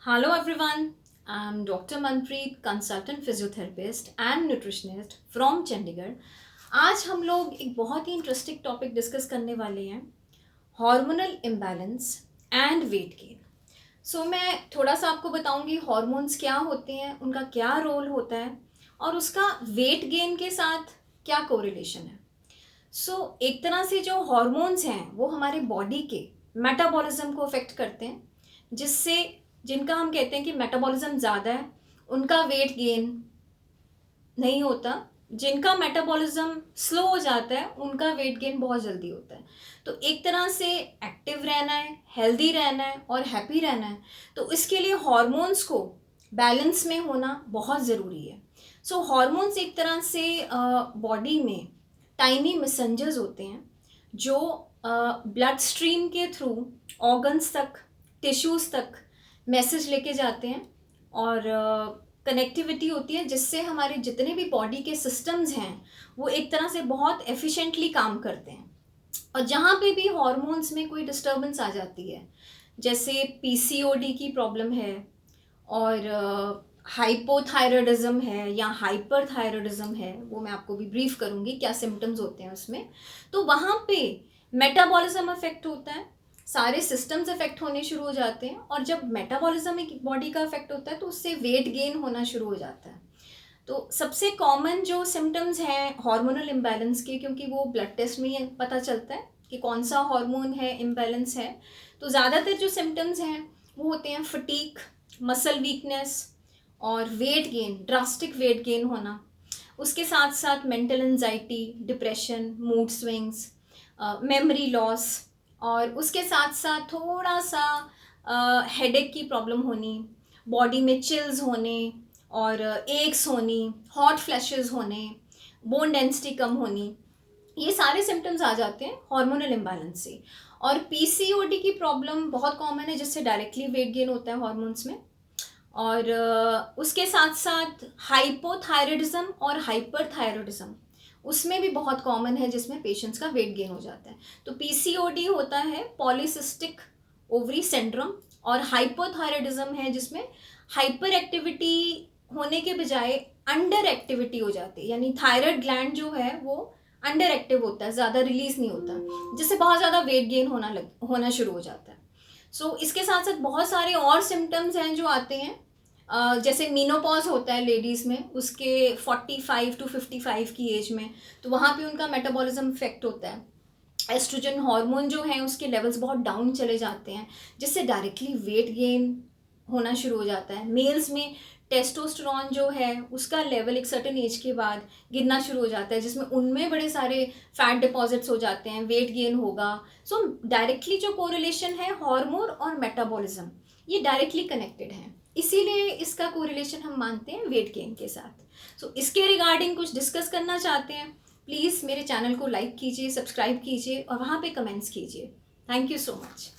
Hello everyone, I'm Dr. Manpreet, consultant physiotherapist and nutritionist from Chandigarh. आज हम लोग एक बहुत ही इंटरेस्टिंग टॉपिक डिस्कस करने वाले हैं, hormonal imbalance and weight gain. मैं थोड़ा सा आपको बताऊंगी हार्मोन्स क्या होते हैं, उनका क्या रोल होता है और उसका वेट गेन के साथ क्या कोरिलेशन है। एक तरह से जो हार्मोन्स हैं वो हमारे बॉडी के मेटाबॉलिज्म को अफेक्ट करते हैं, जिससे जिनका हम कहते हैं कि मेटाबॉलिज्म ज़्यादा है उनका वेट गेन नहीं होता, जिनका मेटाबॉलिज्म स्लो हो जाता है उनका वेट गेन बहुत जल्दी होता है। तो एक तरह से एक्टिव रहना है, हेल्दी रहना है और हैप्पी रहना है, तो इसके लिए हार्मोन्स को बैलेंस में होना बहुत ज़रूरी है। हार्मोन्स एक तरह से बॉडी में टाइनी मैसेंजर्स होते हैं जो ब्लड स्ट्रीम के थ्रू ऑर्गन्स तक, टिश्यूज़ तक मैसेज लेके जाते हैं और कनेक्टिविटी होती है, जिससे हमारे जितने भी बॉडी के सिस्टम्स हैं वो एक तरह से बहुत एफिशिएंटली काम करते हैं। और जहाँ पे भी हार्मोन्स में कोई डिस्टर्बेंस आ जाती है, जैसे पीसीओडी की प्रॉब्लम है और हाइपोथायरॉयडिज्म है या हाइपरथायरॉयडिज्म है, वो मैं आपको भी ब्रीफ करूँगी क्या सिम्टम्स होते हैं उसमें। तो वहाँ पे मेटाबॉलिज्म अफेक्ट होता है, सारे सिस्टम्स अफेक्ट होने शुरू हो जाते हैं, और जब मेटाबॉलिज्म एक बॉडी का अफेक्ट होता है तो उससे वेट गेन होना शुरू हो जाता है। तो सबसे कॉमन जो सिम्टम्स हैं हार्मोनल इम्बैलेंस के, क्योंकि वो ब्लड टेस्ट में ही पता चलता है कि कौन सा हार्मोन है इम्बैलेंस है, तो ज़्यादातर जो सिम्टम्स हैं वो होते हैं फटीक, मसल वीकनेस और weight gain, drastic weight gain होना। उसके साथ साथ mental anxiety, depression, mood swings, memory loss, और उसके साथ साथ थोड़ा सा हेडेक की प्रॉब्लम होनी, बॉडी में चिल्स होने और एक्स होनी, हॉट फ्लैशेस होने, बोन डेंसिटी कम होनी, ये सारे सिम्टम्स आ जाते हैं हार्मोनल इम्बैलेंस से। और पीसीओडी की प्रॉब्लम बहुत कॉमन है, जिससे डायरेक्टली वेट गेन होता है हार्मोन्स में। और उसके साथ साथ हाइपोथायरॉयडिज्म और हाइपरथायरॉयडिज्म, उसमें भी बहुत कॉमन है, जिसमें पेशेंट्स का वेट गेन हो जाता है। तो पीसीओडी होता है पॉलीसिस्टिक ओवरी सिंड्रोम, और हाइपोथायरॉयडिज्म है जिसमें हाइपर एक्टिविटी होने के बजाय अंडर एक्टिविटी हो जाती है, यानी थायराइड ग्लैंड जो है वो अंडर एक्टिव होता है, ज़्यादा रिलीज नहीं होता, जिससे बहुत ज़्यादा वेट गेन होना शुरू हो जाता है। इसके साथ साथ बहुत सारे और सिम्टम्स हैं जो आते हैं, जैसे मीनोपॉज होता है लेडीज़ में, उसके 45 to 55 की एज में, तो वहाँ पे उनका मेटाबॉलिज्म इफेक्ट होता है। एस्ट्रोजन हार्मोन जो है उसके लेवल्स बहुत डाउन चले जाते हैं, जिससे डायरेक्टली वेट गेन होना शुरू हो जाता है। मेल्स में टेस्टोस्टेरोन जो है उसका लेवल एक सर्टेन एज के बाद गिरना शुरू हो जाता है, जिसमें उनमें बड़े सारे फैट डिपॉजिट्स हो जाते हैं, वेट गेन होगा। डायरेक्टली जो कोरिलेशन है हार्मोन और मेटाबॉलिज्म, ये डायरेक्टली कनेक्टेड है, इसीलिए इसका कोरिलेशन हम मानते हैं वेट गेन के साथ। इसके रिगार्डिंग कुछ डिस्कस करना चाहते हैं, प्लीज़ मेरे चैनल को लाइक कीजिए, सब्सक्राइब कीजिए और वहाँ पे कमेंट्स कीजिए। Thank you so much.